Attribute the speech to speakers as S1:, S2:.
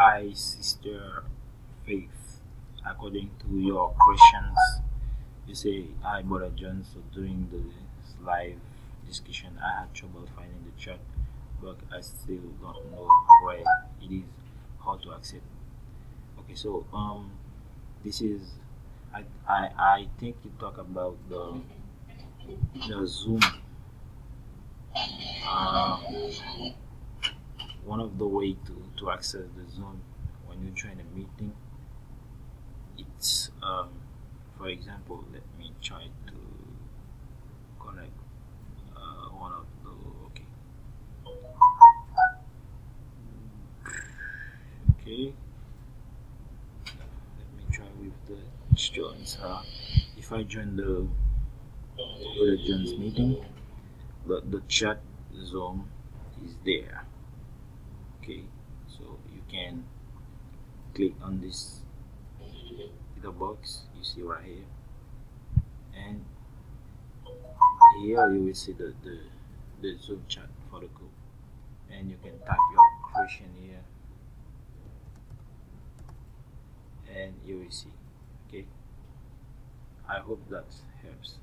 S1: Hi, Sister Faith. According to your questions, you say, Hi, Brother John. So during the live discussion, I had trouble finding the chat, but I still don't know why it is hard to accept. Okay, so this is I think you talk about the Zoom. Um, One of the way to access the Zoom when you join a meeting, it's for example, let me try to connect one of the okay okay let me try with the joins. If I join the Jones meeting, the chat Zoom is there. Okay, so you can click on this little box you see right here, and here you will see the Zoom chat for the group, and you can type your question here, and you will see. Okay, I hope that helps.